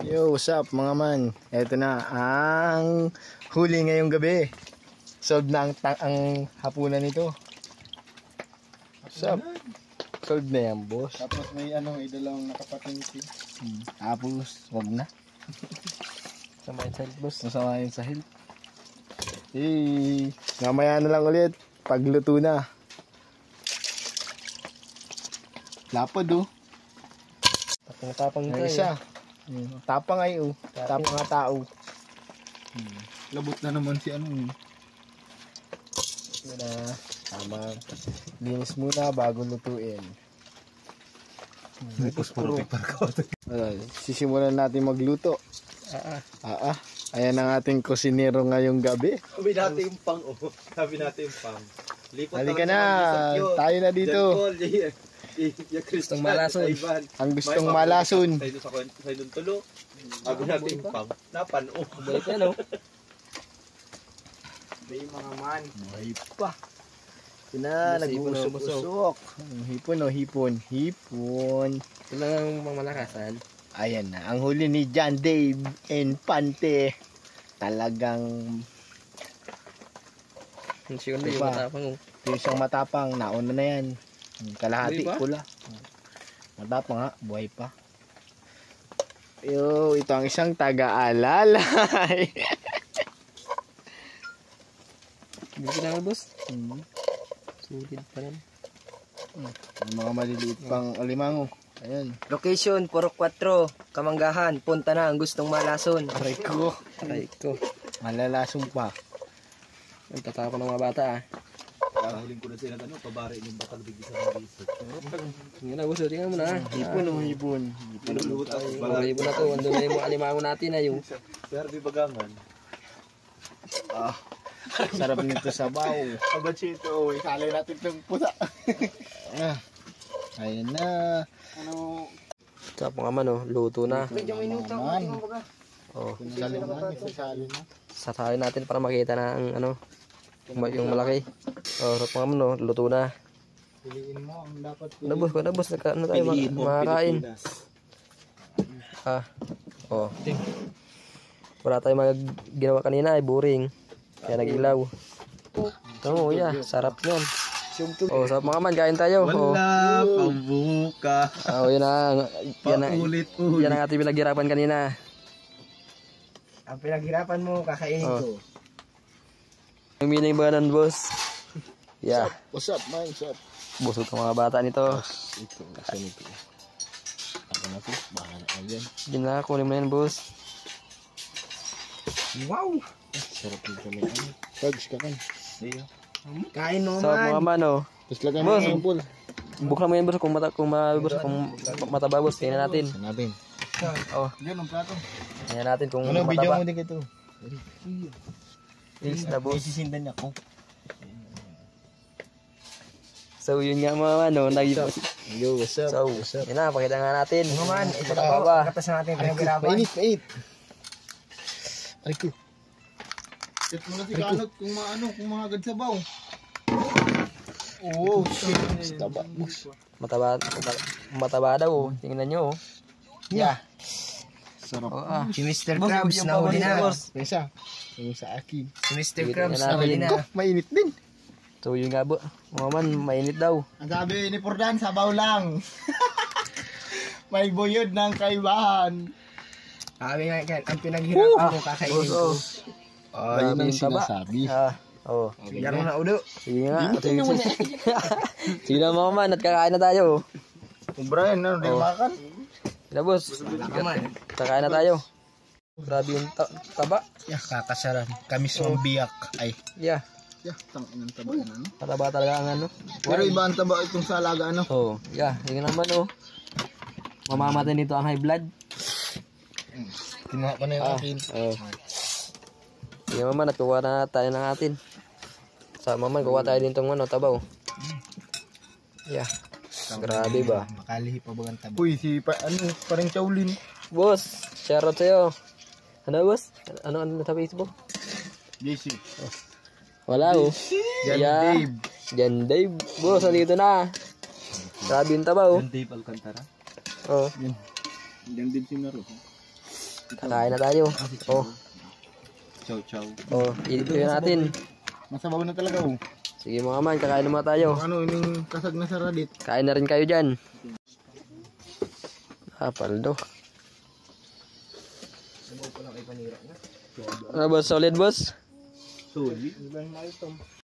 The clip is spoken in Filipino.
Yo, what's up mga man? Ito na ang huli ngayong gabi. Solve na ang hapunan nito. What's up? Solve na yan, boss. Tapos may dalawang nakapatingin. Tapos, wag na. Samayin sa health, boss. Masamahin sa health. Mamaya na lang ulit. Pagluto na. Lapad oh. Tapang May isa. Tapang ay oh. Tapang nga tao. Labot na naman si Yun na. Tama. Linis muna bago lutuin. Sisimulan natin magluto. Ayan ang ating kusinero ngayong gabi. Sabi natin yung pang. Sabi natin yung pang. Halika na. Tayo na dito. Gustong malason. Ang gustong malason. Sa doon tulo. Sabi natin yung pang. Napano. Balik na, no? May mga man. May pa. Sina, nag-uusok-usok. Hipon. Ito lang ang mamalakasan. Ayan na. Ang huli ni John Dave and Pante. Talagang Yung matapang, oh. yung isang matapang. Nauna na yan. Kalahati Buhay pa? pula. Matapang ha. Buhay pa. Yo, ito ang isang taga-alalay. Hindi ko na, boss. Sulit pa rin. Yung mga maliliit pang alimango. Ayan. Location, Purok 4, Kamanggahan. Punta na ang gustong malason. Aray ko. Aray ko. Malalasong pa. Ang tatapang ng mga bata, ah. Huling ko na sila pabari yung bakal bigis sa mga isip. Yun na, boss. Tingnan mo na, ah. Hipon. Mga ibon na to. Andun na yung mga alimango natin, ah. Yung Serbi bagangan. Sarap nito sa baw. Abachito, isalay natin itong pusa. Ayan na. tapang naman, oh. Luto na. Oh. Sasahin natin para makita na ang ano. Yung malaki. Oh, tapang naman, oh. Luto na. Piliin mo ang dapat Ano, boss? Ano tayo makakain? Oh. Wala tayong ginawa kanina, ay boring. Kaya nag-ilaw. Oo, sarap yan. Oh, sarap mga man, kain tayo. wala pambuka. Oh, yun na. Paulit-ulit. Yan ang ating pinaghirapan kanina. Ang pinaghirapan mo, kakainin ko. Yung meaning ba nun, boss? Yeah. What's up, man? What's up? Busog ang mga bata nito. Ito, kasi nito. Ako na po. Bahala ka dyan. Yun na, kunin mo yan, boss. Wow! Sarap nito may ano. Tags ka kan. Kain mo Sarap mga man. man, oh. Tapos lagyan Boss. mo ng pool. Buksan mo yan, boss. Kung mataba, boss. Tingnan natin. Sanabin. Oh, Yan ang plato. tingnan natin kung Ano, video mataba. mo din ito. Is na, boss. Isisindan niya ko. So, yun nga mga man, oh. Yo, what's up? So, yun na, pakita nga natin. Mga man, ito Mataba na ba? katas natin pinaghirapan. Mainit. Aray ko. Set mo na si Kanot kung mga sabaw. Oh, shit. Taba. Mataba daw, oh. Tingnan nyo, oh. Yeah. Sarap. Oh, Si Mr. Boss, Krabs yung nahuli paborito, na. boss. Isa. Yung sa akin. Si Mr. Tingnan Krabs natin. nahuli na. Mainit din. So, yun nga, mga man, mainit daw. Ang sabi ni Pordan, sabaw lang. May buyod ng kaibahan. Sabi nga, ang pinaghirapan mo, kakainin ko. Yun ang Grabe yung taba. sinasabi. Oh. Yan mo na ulo. Sige nga. Sige na mga man, at kakain na tayo. Kung Brian, di makan? Sige na, boss. Kakain na tayo. Grabe yung taba. Kakasaran. Kamis mong biyak. Ay. Yeah. Tangin ang taba na, no? Mataba talaga ang ano. Pero iba ang taba itong sa alaga, ano? Oh, yeah. Sige naman, oh. Mamamatay nito ang high blood. Kinuha ko na yung akin. Oh. Sige naman, at kukuha na tayo ng atin. Sa maman, kukuha tayo din itong ano, tabaw. Yeah. Grabe ba? Makalihi pa ba ang taba? Uy, parang Shaolin. Boss, shoutout sa'yo. Ano, boss? Ano sa Facebook? JC. Wala, oh. Jan Yeah. Dave. Jan Dave. Boss, nandito na. Grabe yung tabaw. Dave Alcantara. Oh. Diyan din si Naro. Kakain na tayo. Oh, Chow chow. oh, i-review natin. Masabaw na talaga oh. Sige mga man, kakain na muna tayo. Ano, ining kasag na sa Radit. Kain na rin kayo dyan. Paldo. Ano boss, solid boss? Solid.